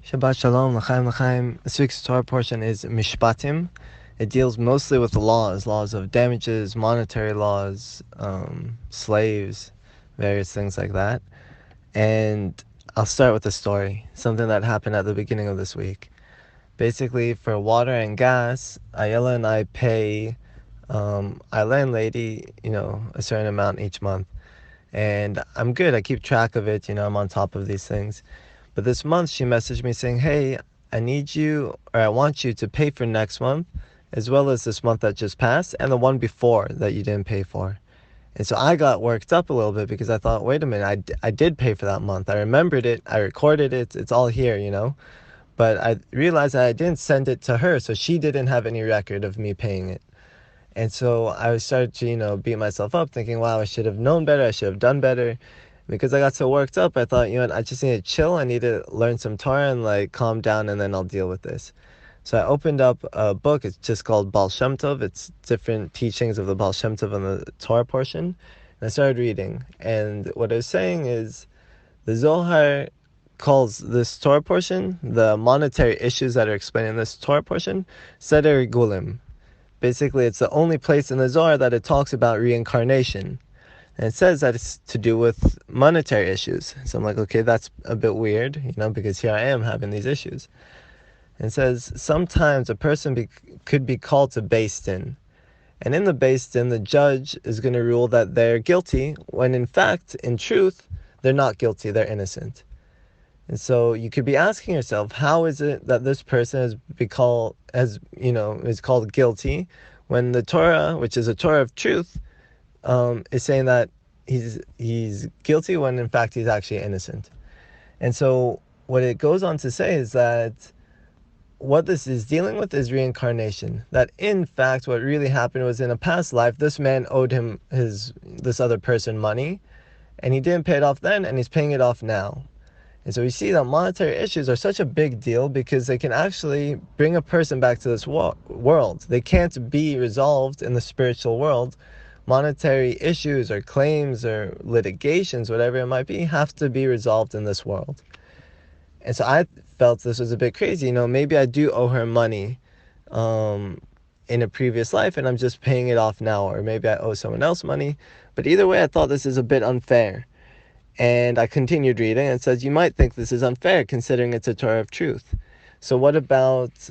Shabbat Shalom, L'chaim L'chaim. This week's Torah portion is Mishpatim. It deals mostly with the laws of damages, monetary laws, slaves, various things like that. And I'll start with a story, something that happened at the beginning of this week. Basically, for water and gas, Ayala and I pay Ayala and Lady, a certain amount each month. And I'm good, I keep track of it, I'm on top of these things. But this month she messaged me saying, hey, I want you to pay for next month, as well as this month that just passed, and the one before that you didn't pay for. And so I got worked up a little bit because I thought, wait a minute, I did pay for that month. I remembered it, I recorded it, it's all here, But I realized that I didn't send it to her, so she didn't have any record of me paying it. And so I started to, beat myself up, thinking, wow, I should have known better, I should have done better. Because I got so worked up, I thought, I just need to chill, I need to learn some Torah and calm down, and then I'll deal with this. So I opened up a book, it's just called Baal Shem Tov, it's different teachings of the Baal Shem Tov in the Torah portion. And I started reading, and what I was saying is, the Zohar calls this Torah portion, the monetary issues that are explained in this Torah portion, Seder of Gilgulim. Basically, it's the only place in the Zohar that it talks about reincarnation. And it says that it's to do with monetary issues. So I'm like, okay, that's a bit weird, because here I am having these issues. And it says, sometimes a person could be called to Beis Din. And in the Beis Din, the judge is going to rule that they're guilty, when in fact, in truth, they're not guilty, they're innocent. And so you could be asking yourself, how is it that this person is called guilty, when the Torah, which is a Torah of truth, is saying that he's guilty when in fact he's actually innocent. And so what it goes on to say is that what this is dealing with is reincarnation. That in fact what really happened was, in a past life, this man owed this other person money, and he didn't pay it off then, and he's paying it off now. And so we see that monetary issues are such a big deal because they can actually bring a person back to this world. They can't be resolved in the spiritual world. Monetary issues or claims or litigations, whatever it might be, have to be resolved in this world. And so I felt this was a bit crazy. Maybe I do owe her money in a previous life and I'm just paying it off now, or maybe I owe someone else money. But either way, I thought this is a bit unfair. And I continued reading, and it says, you might think this is unfair considering it's a Torah of truth. So what about,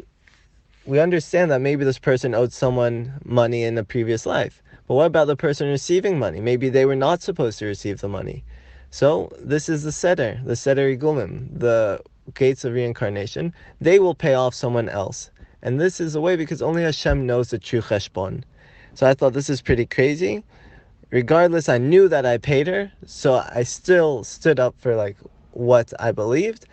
we understand that maybe this person owed someone money in a previous life. But what about the person receiving money? Maybe they were not supposed to receive the money. So this is the Seder of Gilgulim, the gates of reincarnation. They will pay off someone else. And this is the way because only HaShem knows the true cheshbon. So I thought this is pretty crazy. Regardless, I knew that I paid her, so I still stood up for what I believed,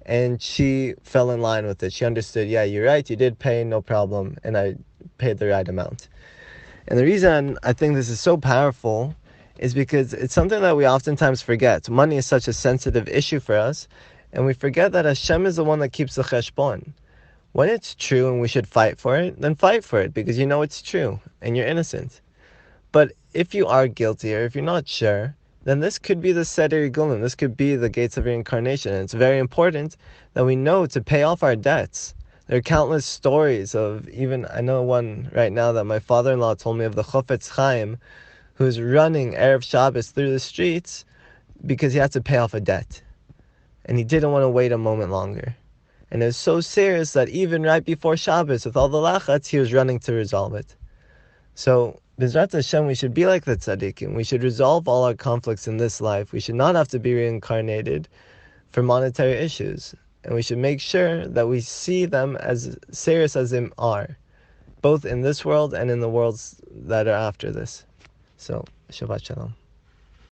and she fell in line with it. She understood, yeah, you're right, you did pay, no problem, and I paid the right amount. And the reason I think this is so powerful is because it's something that we oftentimes forget. Money is such a sensitive issue for us, and we forget that HaShem is the one that keeps the cheshbon. When it's true and we should fight for it, then fight for it, because you know it's true, and you're innocent. But if you are guilty, or if you're not sure, then this could be the Seder of Gilgulim. This could be the gates of reincarnation. And it's very important that we know to pay off our debts. There are countless stories of, even, I know one right now that my father-in-law told me of, the Chofetz Chaim, who's running Erev Shabbos through the streets because he had to pay off a debt. And he didn't want to wait a moment longer. And it was so serious that even right before Shabbos, with all the lachatz, he was running to resolve it. So, B'ezrat Hashem, we should be like the tzaddikim. We should resolve all our conflicts in this life. We should not have to be reincarnated for monetary issues. And we should make sure that we see them as serious as they are, both in this world and in the worlds that are after this. So, Shabbat Shalom.